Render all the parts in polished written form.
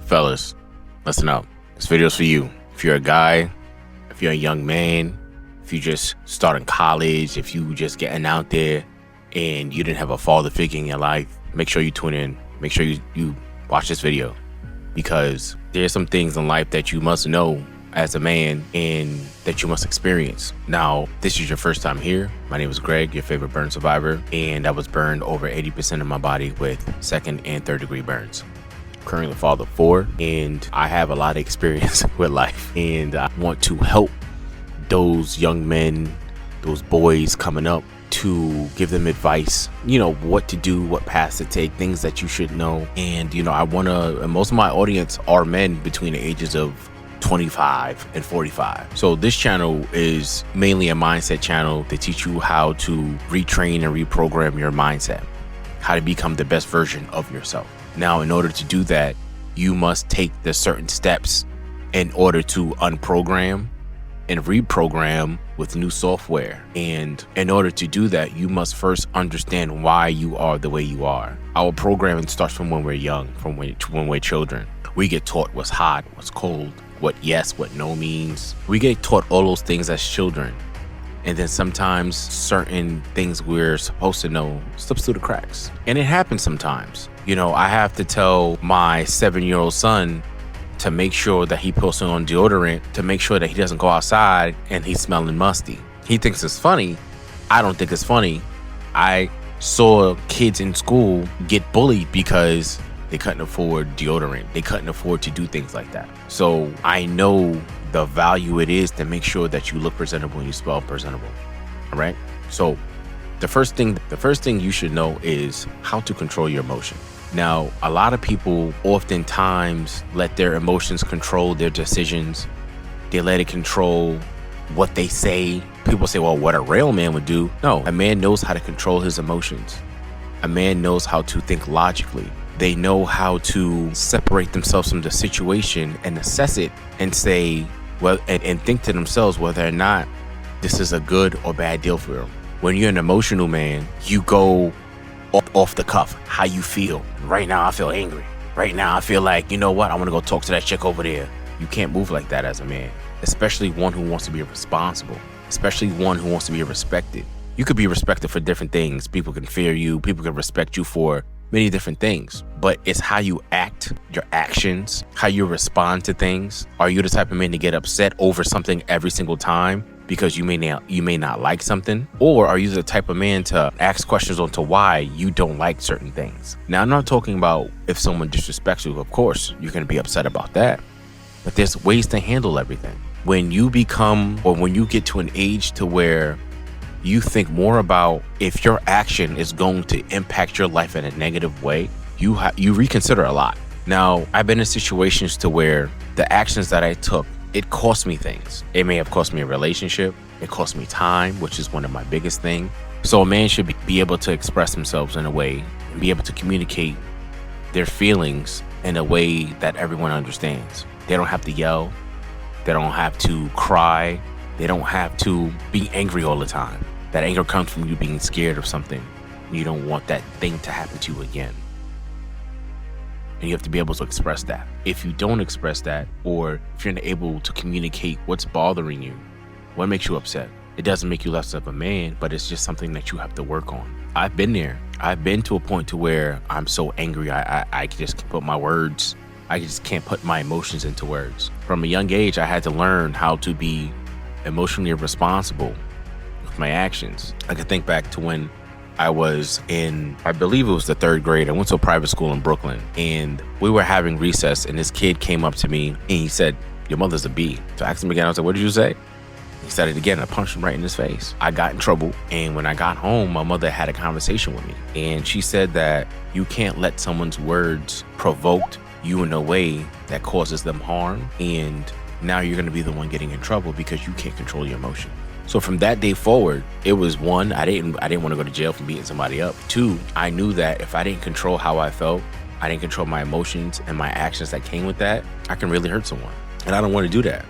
Fellas, listen up. This video's for you. If you're a guy, if you're a young man, if you just starting college, if you just getting out there and you didn't have a father figure in your life, make sure you tune in. Make sure you watch this video, because there's some things in life that you must know as a man and that you must experience. Now, this is your first time here. My name is Greg, your favorite burn survivor, and I was burned over 80% of my body with second and third degree burns. Currently a father of 4, and I have a lot of experience with life, and I want to help those young men, those boys coming up, to give them advice, what to do, what paths to take, things that you should know. And most of my audience are men between the ages of 25 and 45. So this channel is mainly a mindset channel to teach you how to retrain and reprogram your mindset, how to become the best version of yourself. Now, in order to do that, you must take the certain steps in order to unprogram and reprogram with new software. And in order to do that, you must first understand why you are the way you are. Our programming starts from when we're young, from when we're children. We get taught what's hot, what's cold, what yes, what no means. We get taught all those things as children. And then sometimes certain things we're supposed to know slips through the cracks. And it happens sometimes. I have to tell my 7-year-old son to make sure that he puts on deodorant, to make sure that he doesn't go outside and he's smelling musty. He thinks it's funny. I don't think it's funny. I saw kids in school get bullied because they couldn't afford deodorant. They couldn't afford to do things like that. So I know the value it is to make sure that you look presentable and you smell presentable. All right. So the first thing you should know is how to control your emotion. Now, a lot of people oftentimes let their emotions control their decisions. They let it control what they say. People say, well, what a real man would do. No, a man knows how to control his emotions. A man knows how to think logically. They know how to separate themselves from the situation and assess it and say, well, and think to themselves whether or not this is a good or bad deal for them. When you're an emotional man, you go off the cuff, how you feel. Right now, I feel angry. Right now, I feel like, I want to go talk to that chick over there. You can't move like that as a man, especially one who wants to be responsible, especially one who wants to be respected. You could be respected for different things. People can fear you. People can respect you for many different things, but it's how you act, your actions, how you respond to things. Are you the type of man to get upset over something every single time because you may not like something? Or are you the type of man to ask questions on to why you don't like certain things? Now, I'm not talking about if someone disrespects you. Of course, you're going to be upset about that, but there's ways to handle everything. When you get to an age to where you think more about if your action is going to impact your life in a negative way, you reconsider a lot. Now, I've been in situations to where the actions that I took, it cost me things. It may have cost me a relationship. It cost me time, which is one of my biggest things. So a man should be able to express themselves in a way and be able to communicate their feelings in a way that everyone understands. They don't have to yell. They don't have to cry. They don't have to be angry all the time. That anger comes from you being scared of something. You don't want that thing to happen to you again. And you have to be able to express that. If you don't express that, or if you're not able to communicate what's bothering you, what makes you upset, it doesn't make you less of a man, but it's just something that you have to work on. I've been there. I've been to a point to where I'm so angry, I just can't put my words, I just can't put my emotions into words. From a young age, I had to learn how to be emotionally responsible with my actions. I can think back to when I was in, I believe it was the 3rd grade. I went to a private school in Brooklyn, and we were having recess, and this kid came up to me and he said, "Your mother's a B." So I asked him again. I was like, "What did you say?" He said it again. I punched him right in his face. I got in trouble, and when I got home, my mother had a conversation with me, and she said that you can't let someone's words provoke you in a way that causes them harm, and now you're going to be the one getting in trouble because you can't control your emotion. So from that day forward, it was 1, I didn't want to go to jail for beating somebody up. 2, I knew that if I didn't control how I felt, I didn't control my emotions and my actions that came with that, I can really hurt someone. And I don't want to do that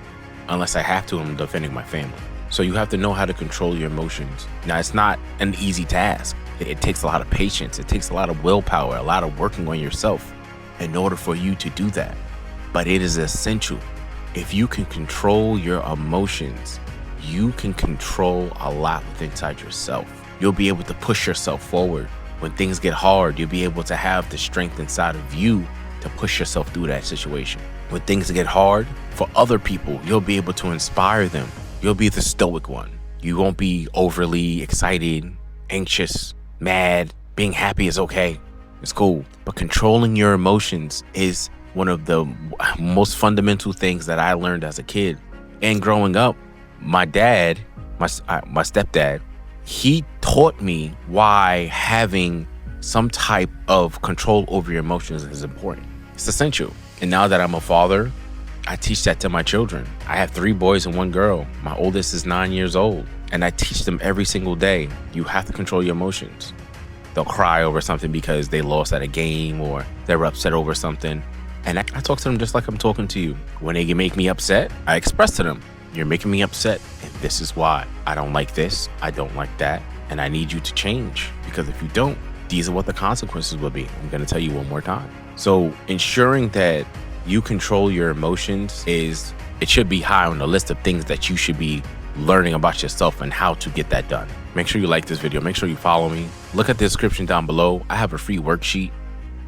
unless I have to. I'm defending my family. So you have to know how to control your emotions. Now, it's not an easy task. It takes a lot of patience. It takes a lot of willpower, a lot of working on yourself in order for you to do that. but it is essential. If you can control your emotions, you can control a lot within inside yourself. You'll be able to push yourself forward. When things get hard, you'll be able to have the strength inside of you to push yourself through that situation. When things get hard for other people, you'll be able to inspire them. You'll be the stoic one. You won't be overly excited, anxious, mad. Being happy is okay. It's cool. But controlling your emotions is one of the most fundamental things that I learned as a kid. And growing up, my dad, my stepdad, he taught me why having some type of control over your emotions is important. It's essential. And now that I'm a father, I teach that to my children. I have 3 boys and 1 girl. My oldest is 9 years old. And I teach them every single day, you have to control your emotions. They'll cry over something because they lost at a game or they're upset over something. And I talk to them just like I'm talking to you. When they make me upset, I express to them, you're making me upset, and this is why. I don't like this, I don't like that, and I need you to change. Because if you don't, these are what the consequences will be. I'm gonna tell you one more time. So ensuring that you control your emotions it should be high on the list of things that you should be learning about yourself and how to get that done. Make sure you like this video, make sure you follow me. Look at the description down below. I have a free worksheet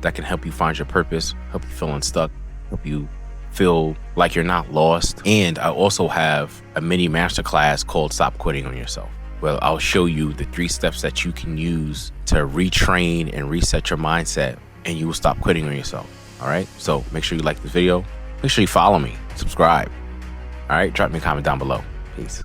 that can help you find your purpose, help you feel unstuck, help you feel like you're not lost. And I also have a mini masterclass called Stop Quitting on Yourself. Well, I'll show you the 3 steps that you can use to retrain and reset your mindset, and you will stop quitting on yourself. All right. So make sure you like this video. Make sure you follow me, subscribe. All right. Drop me a comment down below. Peace.